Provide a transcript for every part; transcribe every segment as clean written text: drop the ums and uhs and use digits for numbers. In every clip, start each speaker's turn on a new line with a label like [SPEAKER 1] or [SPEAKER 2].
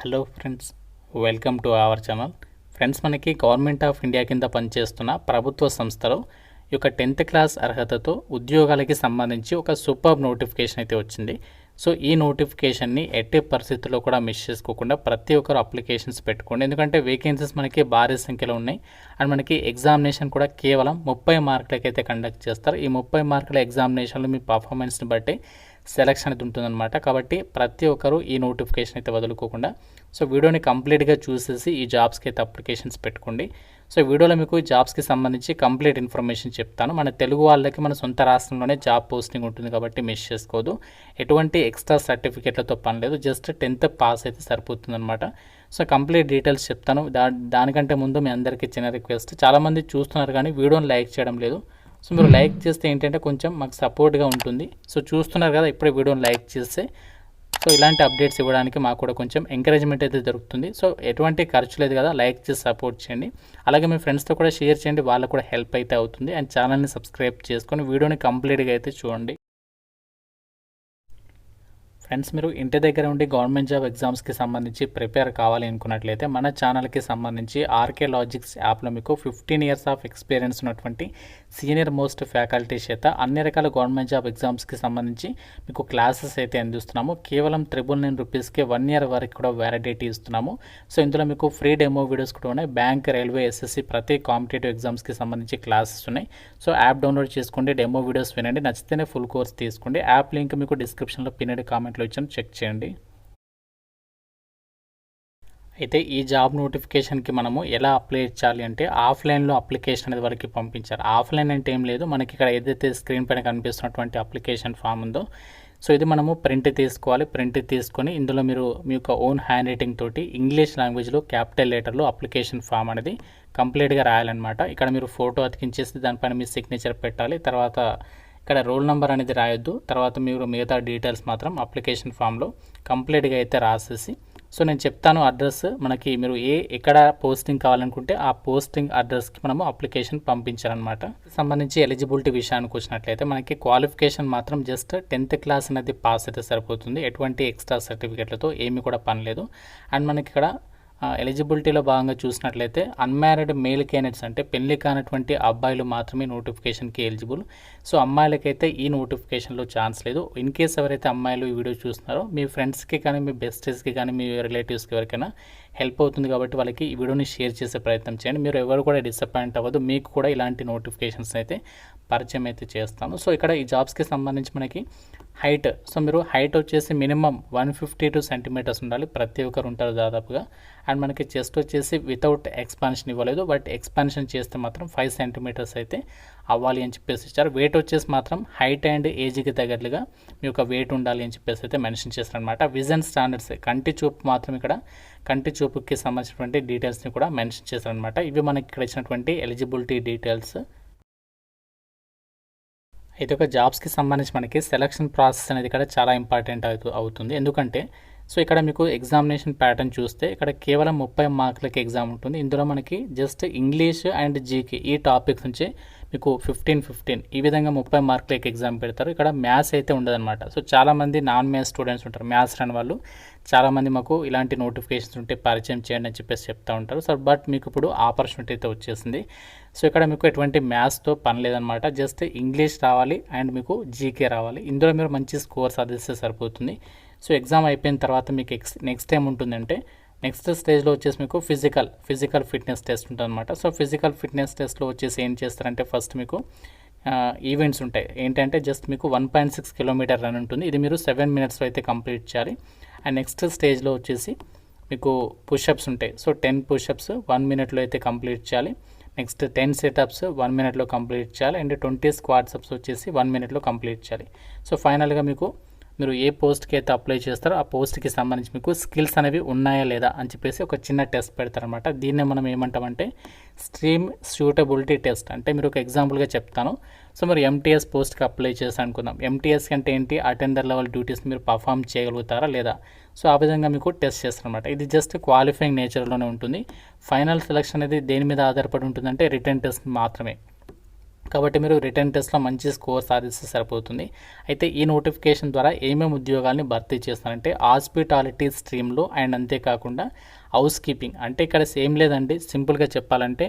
[SPEAKER 1] Hello friends, welcome to our channel. Friends, మనకి government of India కింద పనిచేస్తున్న ప్రభుత్వ సంస్థలో ఈ యొక్క 10th క్లాస్ అర్హతతో ఉద్యోగాలకి సంబంధించి ఒక సూపర్ నోటిఫికేషన్ అయితే వచ్చింది. సో ఈ నోటిఫికేషన్ని ఎట్టి పరిస్థితుల్లో కూడా మిస్ చేసుకోకుండా ప్రతి ఒక్కరు అప్లికేషన్స్ పెట్టుకోండి. ఎందుకంటే వేకెన్సీస్ మనకి భారీ సంఖ్యలో ఉన్నాయి. అండ్ మనకి ఎగ్జామినేషన్ కూడా కేవలం 30 మార్కులకైతే కండక్ట్ చేస్తారు. ఈ 30 మార్కుల ఎగ్జామినేషన్లో మీ పర్ఫార్మెన్స్ని బట్టి సెలక్షన్ అయితే ఉంటుందన్నమాట. కాబట్టి ప్రతి ఒక్కరు ఈ నోటిఫికేషన్ అయితే వదులుకోకుండా సో వీడియోని కంప్లీట్గా చూసేసి ఈ జాబ్స్కి అయితే అప్లికేషన్స్ పెట్టుకోండి. సో వీడియోలో మీకు జాబ్స్కి సంబంధించి కంప్లీట్ ఇన్ఫర్మేషన్ చెప్తాను. మన తెలుగు వాళ్ళకి మన సొంత రాష్ట్రంలోనే జాబ్ పోస్టింగ్ ఉంటుంది కాబట్టి మిస్ చేసుకోదు. ఎటువంటి ఎక్స్ట్రా సర్టిఫికేట్లతో పని లేదు, జస్ట్ 10th పాస్ అయితే సరిపోతుందన్నమాట. సో కంప్లీట్ డీటెయిల్స్ చెప్తాను. దానికంటే ముందు మీ అందరికీ చిన్న రిక్వెస్ట్, చాలామంది చూస్తున్నారు కానీ వీడియోని లైక్ చేయడం లేదు. సో మీరు లైక్ చేస్తే ఏంటంటే కొంచెం మాకు సపోర్ట్గా ఉంటుంది. సో చూస్తున్నారు కదా, ఇప్పుడే వీడియోని లైక్ చేస్తే సో ఇలాంటి అప్డేట్స్ ఇవ్వడానికి మాకు కూడా కొంచెం ఎంకరేజ్మెంట్ అయితే దొరుకుతుంది. సో ఎటువంటి ఖర్చు లేదు కదా, లైక్ చేసి సపోర్ట్ చేయండి. అలాగే మీ ఫ్రెండ్స్తో కూడా షేర్ చేయండి, వాళ్ళకు కూడా హెల్ప్ అయితే అవుతుంది. అండ్ ఛానల్ని సబ్స్క్రైబ్ చేసుకొని వీడియోని కంప్లీట్గా అయితే చూడండి. ఫ్రెండ్స్, మీరు ఇంటి దగ్గర ఉండి గవర్నమెంట్ జాబ్ ఎగ్జామ్స్కి సంబంధించి ప్రిపేర్ కావాలి అనుకున్నట్లయితే మన ఛానల్కి సంబంధించి ఆర్కే లాజిక్స్ యాప్లో మీకు 15 ఇయర్స్ ఆఫ్ ఎక్స్పీరియన్స్ ఉన్నటువంటి సీనియర్ మోస్ట్ ఫ్యాకల్టీ చేత అన్ని రకాల గవర్నమెంట్ జాబ్ ఎగ్జామ్స్కి సంబంధించి మీకు క్లాసెస్ అయితే అందిస్తున్నాము. కేవలం 999 రూపీస్కి 1 ఇయర్ వరకు కూడా వ్యాలిడిటీ ఇస్తున్నాము. సో ఇందులో మీకు ఫ్రీ డెమో వీడియోస్ కూడా ఉన్నాయి. బ్యాంక్, రైల్వే, ఎస్ఎస్సి ప్రతి కాంపిటేటివ్ ఎగ్జామ్స్కి సంబంధించి క్లాసెస్ ఉన్నాయి. సో యాప్ డౌన్లోడ్ చేసుకోండి, డెమో వీడియోస్ వినండి, నచ్చితేనే ఫుల్ కోర్స్ తీసుకోండి. యాప్ లింక్ మీకు డిస్క్రిప్షన్లో పిన్నెడ్ కామెంట్లో ఇచ్చాను, చెక్ చేయండి. అయితే ఈ జాబ్ నోటిఫికేషన్కి మనము ఎలా అప్లై చేయాలి అంటే ఆఫ్లైన్లో అప్లికేషన్ అనేది వరకు పంపించారు. ఆఫ్లైన్ అంటే ఏం లేదు, మనకి ఇక్కడ ఏదైతే స్క్రీన్ పైన కనిపిస్తున్నటువంటి అప్లికేషన్ ఫామ్ ఉందో సో ఇది మనము ప్రింట్ తీసుకోవాలి. ప్రింట్ తీసుకొని ఇందులో మీరు మీ యొక్క ఓన్ హ్యాండ్ రైటింగ్ తోటి ఇంగ్లీష్ లాంగ్వేజ్లో క్యాపిటల్ లెటర్లో అప్లికేషన్ ఫామ్ అనేది కంప్లీట్గా రాయాలన్నమాట. ఇక్కడ మీరు ఫోటో అతికించేసి దానిపైన మీ సిగ్నేచర్ పెట్టాలి. తర్వాత ఇక్కడ రోల్ నెంబర్ అనేది రాయొద్దు. తర్వాత మీరు మిగతా డీటెయిల్స్ మాత్రం అప్లికేషన్ ఫామ్లో కంప్లీట్గా అయితే రాసేసి సో నేను చెప్తాను అడ్రస్, మనకి మీరు ఎక్కడ పోస్టింగ్ కావాలనుకుంటే ఆ పోస్టింగ్ అడ్రస్కి మనము అప్లికేషన్ పంపించాలన్నమాట. సంబంధించి ఎలిజిబిలిటీ విషయానికి వచ్చినట్లయితే మనకి క్వాలిఫికేషన్ మాత్రం జస్ట్ 10th క్లాస్ అనేది పాస్ అయితే సరిపోతుంది. ఎటువంటి ఎక్స్ట్రా సర్టిఫికేట్లతో ఏమీ కూడా పని లేదు. అండ్ మనకి ఇక్కడ ఎలిజిబిలిటీలో భాగంగా చూసినట్లయితే అన్మ్యారీడ్ మేల్ క్యాండిడేట్స్ అంటే పెళ్లి కానటువంటి అబ్బాయిలు మాత్రమే నోటిఫికేషన్కి ఎలిజిబుల్. సో అమ్మాయిలకైతే ఈ నోటిఫికేషన్లో ఛాన్స్ లేదు. ఇన్ కేస్ ఎవరైతే అమ్మాయిలు ఈ వీడియో చూస్తున్నారో మీ ఫ్రెండ్స్కి కానీ మీ బెస్టీస్కి కానీ మీ రిలేటివ్స్కి ఎవరికైనా హెల్ప్ అవుతుంది కాబట్టి వాళ్ళకి ఈ వీడియోని షేర్ చేసే ప్రయత్నం చేయండి. మీరు ఎవరు కూడా డిసప్పాయింట్ అవ్వదు, మీకు కూడా ఇలాంటి నోటిఫికేషన్స్ అయితే పరిచయం అయితే చేస్తాను. సో ఇక్కడ ఈ జాబ్స్కి సంబంధించి మనకి హైట్, సో మీరు హైట్ వచ్చేసి మినిమం 152 సెంటీమీటర్స్ ఉండాలి. ప్రతి ఒక్కరు ఉంటారు దాదాపుగా. అండ్ మనకి చెస్ట్ వచ్చేసి వితౌట్ ఎక్స్పాన్షన్ ఇవ్వలేదు, బట్ ఎక్స్పాన్షన్ చేస్తే మాత్రం 5 సెంటీమీటర్స్ అయితే అవ్వాలి అని చెప్పేసి ఇచ్చారు. వెయిట్ వచ్చేసి మాత్రం హైట్ అండ్ ఏజ్కి తగ్గట్లుగా మీ యొక్క వెయిట్ ఉండాలి అని చెప్పేసి అయితే మెన్షన్ చేస్తారనమాట. విజన్ స్టాండర్డ్స్, కంటి చూపు మాత్రం ఇక్కడ కంటి చూపుకి సంబంధించినటువంటి డీటెయిల్స్ని కూడా మెన్షన్ చేస్తారనమాట. ఇవి మనకి ఇక్కడ ఇచ్చినటువంటి ఎలిజిబిలిటీ డీటెయిల్స్. అయితే ఒక జాబ్స్కి సంబంధించి మనకి సెలక్షన్ ప్రాసెస్ అనేది ఇక్కడ చాలా ఇంపార్టెంట్ అవుతుంది. ఎందుకంటే సో ఇక్కడ మీకు ఎగ్జామినేషన్ ప్యాటర్న్ చూస్తే ఇక్కడ కేవలం 30 మార్కులకి ఎగ్జామ్ ఉంటుంది. ఇందులో మనకి జస్ట్ ఇంగ్లీష్ అండ్ జీకే ఈ టాపిక్స్ నుంచి మీకు 15 ఈ విధంగా 30 మార్కులకి ఎగ్జామ్ పెడతారు. ఇక్కడ మ్యాథ్స్ అయితే ఉండదన్నమాట. సో చాలామంది నాన్ మ్యాథ్స్ స్టూడెంట్స్ ఉంటారు, మ్యాథ్స్ రాని వాళ్ళు చాలామంది మాకు ఇలాంటి నోటిఫికేషన్స్ ఉంటే పరిచయం చేయండి అని చెప్పేసి చెప్తూ ఉంటారు. సో బట్ మీకు ఇప్పుడు ఆపర్చునిటీ అయితే వచ్చేసింది. సో ఇక్కడ మీకు ఎటువంటి మ్యాథ్స్తో పని లేదనమాట, జస్ట్ ఇంగ్లీష్ రావాలి అండ్ మీకు జీకే రావాలి. ఇందులో మీరు మంచి స్కోర్ సాధిస్తే సరిపోతుంది. సో ఎగ్జామ్ అయిపోయిన తర్వాత మీకు నెక్స్ట్ టైం ఉంటుందంటే నెక్స్ట్ స్టేజ్లో వచ్చేసి మీకు ఫిజికల్ ఫిట్నెస్ టెస్ట్ ఉంటుంది అనమాట. సో ఫిజికల్ ఫిట్నెస్ టెస్ట్లో వచ్చేసి ఏం చేస్తారంటే ఫస్ట్ మీకు ఈవెంట్స్ ఉంటాయి. ఏంటంటే జస్ట్ మీకు 1.6 కిలోమీటర్ రన్ ఉంటుంది. ఇది మీరు 7 మినిట్స్లో అయితే కంప్లీట్ చేయాలి. అండ్ నెక్స్ట్ స్టేజ్లో వచ్చేసి మీకు పుషప్స్ ఉంటాయి. సో 10 పుషప్స్ 1 మినిట్లో అయితే కంప్లీట్ చేయాలి. నెక్స్ట్ 10 సెటప్స్ 1 మినిట్లో కంప్లీట్ చేయాలి. అండ్ 20 స్క్వాట్సప్స్ వచ్చేసి 1 మినిట్లో కంప్లీట్ చేయాలి. సో ఫైనల్గా మీరు ఏ పోస్ట్కి అయితే అప్లై చేస్తారో ఆ పోస్ట్కి సంబంధించి మీకు స్కిల్స్ అనేవి ఉన్నాయా లేదా అని చెప్పేసి ఒక చిన్న టెస్ట్ పెడతారనమాట. దీన్నే మనం ఏమంటామంటే స్ట్రీమ్ సూటబిలిటీ టెస్ట్. అంటే మీరు ఒక ఎగ్జాంపుల్గా చెప్తాను. సో మీరు ఎంటీఎస్ పోస్ట్కి అప్లై చేసి అనుకుందాం. ఎంటీఎస్ అంటే ఏంటి, అటెండర్ లెవెల్ డ్యూటీస్ మీరు పర్ఫామ్ చేయగలుగుతారా లేదా. సో ఆ విధంగా మీకు టెస్ట్ చేస్తారనమాట. ఇది జస్ట్ క్వాలిఫైయింగ్ నేచర్లోనే ఉంటుంది. ఫైనల్ సెలక్షన్ అనేది దేని మీద ఆధారపడి ఉంటుందంటే రిటర్న్ టెస్ట్ మాత్రమే. కాబట్టి మీరు రిటర్న్ టెస్ట్లో మంచి స్కోర్ సాధిస్తే సరిపోతుంది. అయితే ఈ నోటిఫికేషన్ ద్వారా ఏమేమి ఉద్యోగాల్ని భర్తీ చేస్తారంటే హాస్పిటాలిటీ స్ట్రీమ్లో అండ్ అంతేకాకుండా హౌస్ కీపింగ్, అంటే ఇక్కడ సేమ్ లేదండి, సింపుల్గా చెప్పాలంటే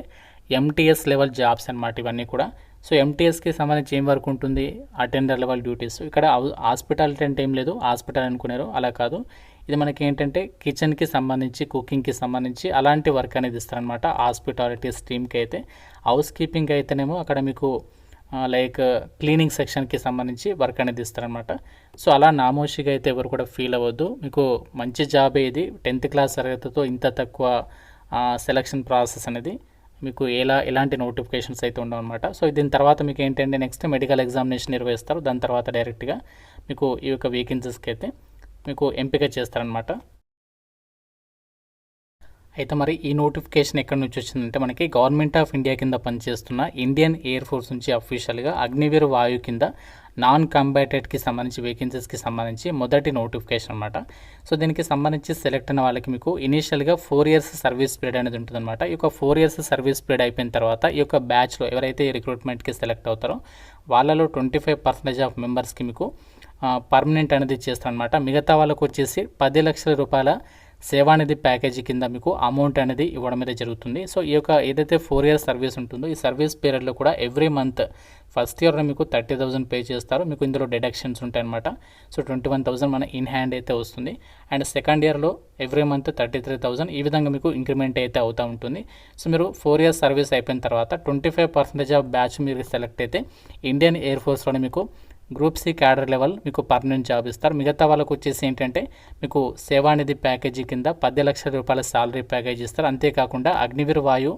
[SPEAKER 1] ఎంటీఎస్ లెవెల్ జాబ్స్ అనమాట ఇవన్నీ కూడా. సో ఎంటీఎస్కి సంబంధించి ఏం వర్క్ ఉంటుంది, అటెండర్ లెవెల్ డ్యూటీస్. ఇక్కడ హాస్పిటాలిటీ అంటే ఏం లేదు, హాస్పిటల్ అనుకున్నారు, అలా కాదు. ఇది మనకి ఏంటంటే కిచెన్కి సంబంధించి, కుకింగ్కి సంబంధించి అలాంటి వర్క్ అనేది ఇస్తారనమాట హాస్పిటాలిటీ స్ట్రీమ్కి అయితే. హౌస్ కీపింగ్ అయితేనేమో అక్కడ మీకు లైక్ క్లీనింగ్ సెక్షన్కి సంబంధించి వర్క్ అనేది ఇస్తారనమాట. సో అలా నామోషిగా అయితే ఎవరు కూడా ఫీల్ అవ్వద్దు, మీకు మంచి జాబే ఇది. 10th క్లాస్ తరగతితో ఇంత తక్కువ సెలక్షన్ ప్రాసెస్ అనేది మీకు ఎలాంటి నోటిఫికేషన్స్ అయితే ఉండవు అనమాట. సో దీని తర్వాత మీకు ఏంటంటే నెక్స్ట్ మెడికల్ ఎగ్జామినేషన్ నిర్వహిస్తారు. దాని తర్వాత డైరెక్ట్గా మీకు ఈ యొక్క వేకెన్సీస్కి అయితే మీకు ఎంపిక చేస్తారనమాట. అయితే మరి ఈ నోటిఫికేషన్ ఎక్కడి నుంచి వచ్చిందంటే మనకి గవర్నమెంట్ ఆఫ్ ఇండియా కింద పనిచేస్తున్న ఇండియన్ ఎయిర్ ఫోర్స్ నుంచి అఫీషియల్గా అగ్నివీర్ వాయు కింద నాన్ కాంబాటెడ్కి సంబంధించి వేకెన్సీస్కి సంబంధించి మొదటి నోటిఫికేషన్ అనమాట. సో దీనికి సంబంధించి సెలెక్ట్ అయిన వాళ్ళకి మీకు ఇనీషియల్గా 4 years సర్వీస్ పీరియడ్ అనేది ఉంటుందన్నమాట. ఈ యొక్క 4 years సర్వీస్ పీరియడ్ అయిపోయిన తర్వాత ఈ యొక్క బ్యాచ్లో ఎవరైతే ఈ రిక్రూట్మెంట్కి సెలెక్ట్ అవుతారో వాళ్ళలో 25% ఆఫ్ మెంబర్స్కి మీకు పర్మనెంట్ అనేది చేస్తారనమాట. మిగతా వాళ్ళకు వచ్చేసి 10 లక్షల రూపాయల సేవానిధి ప్యాకేజీ కింద మీకు అమౌంట్ అనేది ఇవ్వడం అనేది జరుగుతుంది. సో ఈ యొక్క ఏదైతే 4 years సర్వీస్ ఉంటుందో ఈ సర్వీస్ పీరియడ్లో కూడా ఎవ్రీ మంత్ ఫస్ట్ ఇయర్లో మీకు 30,000 పే చేస్తారు. మీకు ఇందులో డిడక్షన్స్ ఉంటాయన్నమాట. సో 21,000 మన ఇన్ హ్యాండ్ అయితే వస్తుంది. అండ్ సెకండ్ ఇయర్లో ఎవ్రీ మంత్ 33,000 ఈ విధంగా మీకు ఇంక్రిమెంట్ అయితే అవుతూ ఉంటుంది. సో మీరు 4 years సర్వీస్ అయిపోయిన తర్వాత 25% ఆఫ్ బ్యాచ్ మీరు సెలెక్ట్ అయితే ఇండియన్ ఎయిర్ ఫోర్స్లోనే మీకు గ్రూప్ సి క్యాడర్ లెవెల్ మీకు పర్మనెంట్ జాబ్ ఇస్తారు. మిగతా వాళ్ళకు వచ్చేసి ఏంటంటే మీకు సేవానిధి ప్యాకేజీ కింద 10 లక్షల రూపాయల సాలరీ ప్యాకేజ్ ఇస్తారు. అంతేకాకుండా అగ్నివీర్ వాయు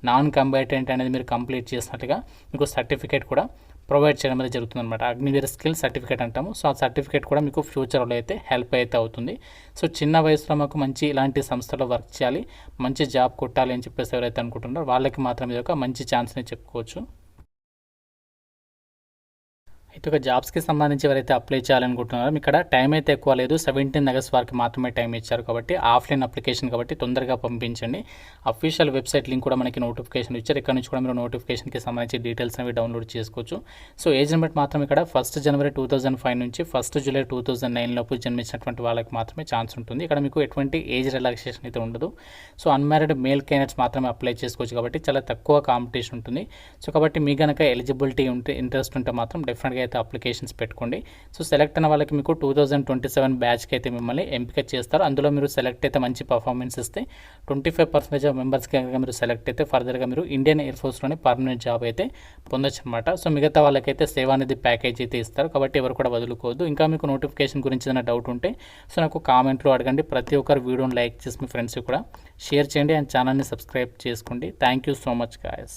[SPEAKER 1] నాన్ కంబాటెంట్ అనేది మీరు కంప్లీట్ చేసినట్టుగా మీకు సర్టిఫికేట్ కూడా ప్రొవైడ్ చేయడం అనేది జరుగుతుందన్నమాట. అగ్నివీర్ స్కిల్ సర్టిఫికేట్ అంటాము. సో ఆ సర్టిఫికేట్ కూడా మీకు ఫ్యూచర్లో అయితే హెల్ప్ అయితే అవుతుంది. సో చిన్న వయసులో మాకు మంచి ఇలాంటి సంస్థలో వర్క్ చేయాలి, మంచి జాబ్ కొట్టాలి అని చెప్పేసి ఎవరైతే అనుకుంటున్నారో వాళ్ళకి మాత్రం ఇది ఒక మంచి ఛాన్స్ని చెప్పుకోవచ్చు. అయితే ఒక జాబ్స్కి సంబంధించి ఎవరైతే అప్లై చేయాలనుకుంటున్నారో ఇక్కడ టైం అయితే ఎక్కువ లేదు, 17 August వరకు మాత్రమే టైం ఇచ్చారు. కాబట్టి ఆఫ్లైన్ అప్లికేషన్ కాబట్టి తొందరగా పంపించండి. అఫీషియల్ వెబ్సైట్ లింక్ కూడా మనకి నోటిఫికేషన్ ఇచ్చారు. ఇక్కడ నుంచి కూడా మీరు నోటిఫికేషన్కి సంబంధించి డీటెయిల్స్ అనేవి డౌన్లోడ్ చేసుకోవచ్చు. సో ఏజ్ లిమిట్ మాత్రం ఇక్కడ 1 January 2005 నుంచి 1 July 2009 లోపు జన్మించినటువంటి వాళ్ళకి మాత్రమే ఛాన్స్ ఉంటుంది. ఇక్కడ మీకు ఎటువంటి ఏజ్ రిలాక్సేషన్ అయితే ఉండదు. సో అన్మ్యారీడ్ మేల్ క్యాండిడేట్స్ మాత్రమే అప్లై చేసుకోవచ్చు కాబట్టి చాలా తక్కువ కాంపిటీషన్ ఉంటుంది. సో కాబట్టి మీ కనుక ఎలిజిబిలిటీ ఉంటే, ఇంట్రెస్ట్ ఉంటే మాత్రం డెఫినెట్గా అయితే అప్లికేషన్స్ పెట్టుకోండి. సో సెలెక్ట్ అయిన వాళ్ళకి మీకు 2027 బ్యాచ్కి అయితే మిమ్మల్ని ఎంపిక చేస్తారు. అందులో మీరు సెలెక్ట్ అయితే మంచి పర్ఫార్మెన్స్ ఇస్తే 25% ఆఫ్ మెంబర్స్కి కనుక మీరు సెలెక్ట్ అయితే ఫర్దర్గా మీరు ఇండియన్ ఎయిర్ ఫోర్స్లోనే పర్మనెంట్ జాబ్ అయితే పొందొచ్చు అనమాట. సో మిగతా వాళ్ళకైతే సేవానిధి ప్యాకేజ్ అయితే ఇస్తారు. కాబట్టి ఎవరు కూడా వదులుకోవద్దు. ఇంకా మీకు నోటిఫికేషన్ గురించి ఏదైనా డౌట్ ఉంటే సో నాకు కామెంట్లో అడగండి. ప్రతి ఒక్కరు వీడియోని లైక్ చేసి మీ ఫ్రెండ్స్కి కూడా షేర్ చేయండి అండ్ ఛానల్ని సబ్స్క్రైబ్ చేసుకోండి. Thank you so much guys.